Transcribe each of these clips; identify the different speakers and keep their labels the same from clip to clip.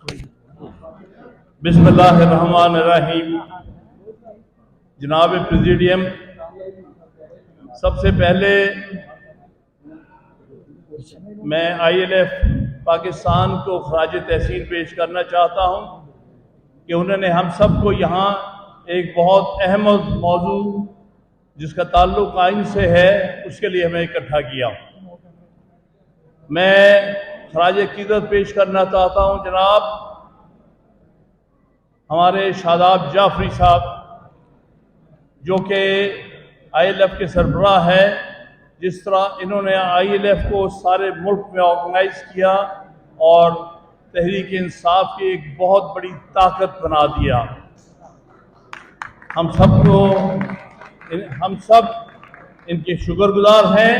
Speaker 1: بسم اللہ الرحمن الرحیم۔ جناب پریزیڈیم، سب سے پہلے میں ILF پاکستان کو خراج تحسین پیش کرنا چاہتا ہوں کہ انہوں نے ہم سب کو یہاں ایک بہت اہم موضوع جس کا تعلق آئین سے ہے اس کے لیے ہمیں اکٹھا کیا۔ میں خراج عقیدت پیش کرنا چاہتا ہوں جناب ہمارے شاداب جعفری صاحب، جو کہ ILF کے سربراہ ہے۔ جس طرح انہوں نے ILF کو سارے ملک میں آرگنائز کیا اور تحریک انصاف کی ایک بہت بڑی طاقت بنا دیا۔ ہم سب ان کے شکر گزار ہیں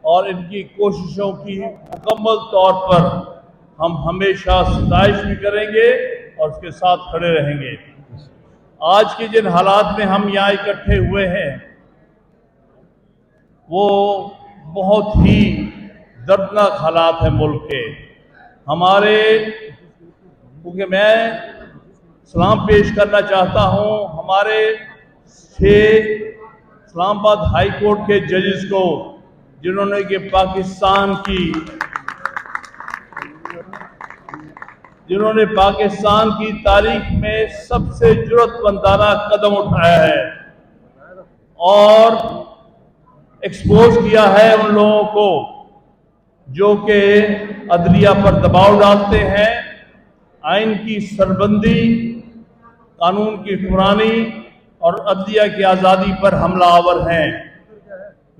Speaker 1: اور ان کی کوششوں کی مکمل طور پر ہم ہمیشہ ستائش بھی کریں گے اور اس کے ساتھ کھڑے رہیں گے۔ آج کے جن حالات میں ہم یہاں اکٹھے ہوئے ہیں وہ بہت ہی دردناک حالات ہیں ملک کے ہمارے، کیونکہ میں سلام پیش کرنا چاہتا ہوں ہمارے 6 اسلام آباد ہائی کورٹ کے ججز کو، جنہوں نے کہ پاکستان کی تاریخ میں سب سے جرأت مندانہ قدم اٹھایا ہے اور ایکسپوز کیا ہے ان لوگوں کو جو کہ عدلیہ پر دباؤ ڈالتے ہیں، آئین کی سربندی، قانون کی حکمرانی اور عدلیہ کی آزادی پر حملہ آور ہیں۔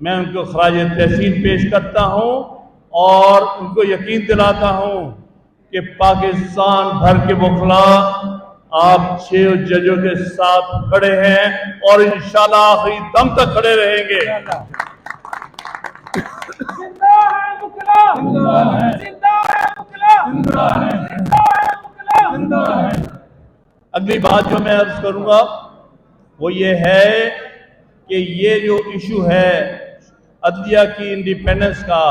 Speaker 1: میں ان کو خراج تحسین پیش کرتا ہوں اور ان کو یقین دلاتا ہوں کہ پاکستان بھر کے وکلا آپ 6 ججوں کے ساتھ کھڑے ہیں اور انشاءاللہ آخری دم تک کھڑے رہیں گے۔ اگلی بات جو میں عرض کروں گا وہ یہ ہے کہ یہ جو ایشو ہے عدلیہ کی انڈیپینڈنس کا،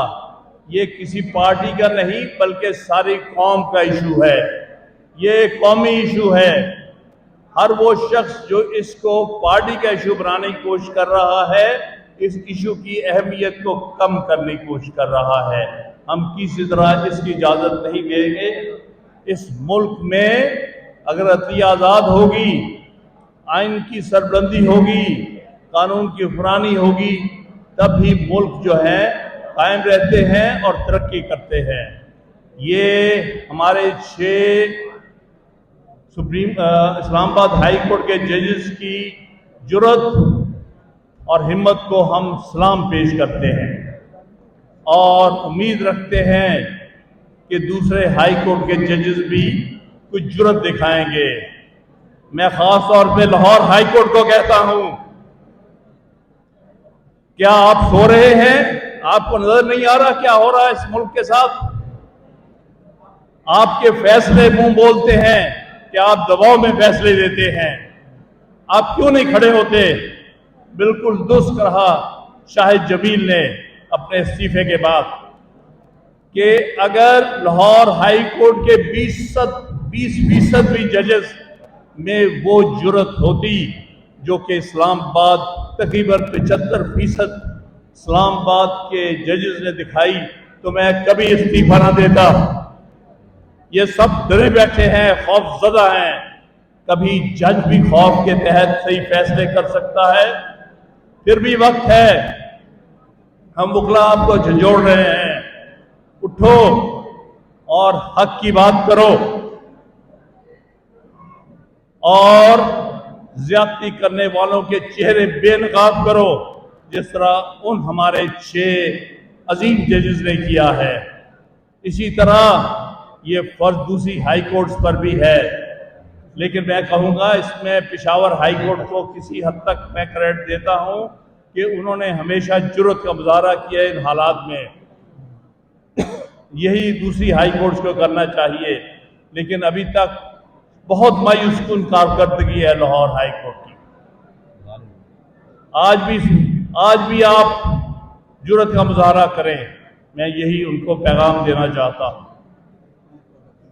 Speaker 1: یہ کسی پارٹی کا نہیں بلکہ ساری قوم کا ایشو ہے۔ یہ ایک قومی ایشو ہے۔ ہر وہ شخص جو اس کو پارٹی کا ایشو بنانے کی کوشش کر رہا ہے اس ایشو کی اہمیت کو کم کرنے کی کوشش کر رہا ہے۔ ہم کسی طرح اس کی اجازت نہیں دیں گے۔ اس ملک میں اگر عدلیہ آزاد ہوگی، آئین کی سربلندی ہوگی، قانون کی حکمرانی ہوگی، تب ہی ملک جو ہے قائم رہتے ہیں اور ترقی کرتے ہیں۔ یہ ہمارے 6 اسلام آباد ہائی کورٹ کے ججز کی جرأت اور ہمت کو ہم سلام پیش کرتے ہیں اور امید رکھتے ہیں کہ دوسرے ہائی کورٹ کے ججز بھی کچھ جرأت دکھائیں گے۔ میں خاص طور پہ لاہور ہائی کورٹ کو کہتا ہوں، کیا آپ سو رہے ہیں؟ آپ کو نظر نہیں آ رہا کیا ہو رہا ہے اس ملک کے ساتھ؟ آپ کے فیصلے منہ بولتے ہیں کہ آپ دباؤ میں فیصلے دیتے ہیں۔ آپ کیوں نہیں کھڑے ہوتے؟ بالکل درست کہا شاہد جمیل نے اپنے استعفے کے بعد کہ اگر لاہور ہائی کورٹ کے 20% بھی ججز میں وہ جرأت ہوتی جو کہ اسلام آباد تقریباً 75% اسلام آباد کے ججز نے دکھائی تو میں کبھی استعفیٰ نہ دیتا۔ یہ سب ڈرے بیٹھے ہیں، خوف زدہ ہیں۔ کبھی جج بھی خوف کے تحت صحیح فیصلے کر سکتا ہے۔ پھر بھی وقت ہے، ہم وکلا آپ کو جھنجھوڑ رہے ہیں، اٹھو اور حق کی بات کرو اور زیادتی کرنے والوں کے چہرے بے نقاب کرو، جس طرح ان ہمارے 6 عظیم ججز نے کیا ہے۔ اسی طرح یہ فرض دوسری ہائی کورٹس پر بھی ہے، لیکن میں کہوں گا اس میں پشاور ہائی کورٹ کو کسی حد تک میں کریڈٹ دیتا ہوں کہ انہوں نے ہمیشہ جرأت کا مظاہرہ کیا ان حالات میں۔ یہی دوسری ہائی کورٹس کو کرنا چاہیے، لیکن ابھی تک بہت مایوس کن کارکردگی ہے لاہور ہائی کورٹ کی۔ آج بھی آپ جرأت کا مظاہرہ کریں، میں یہی ان کو پیغام دینا چاہتا ہوں۔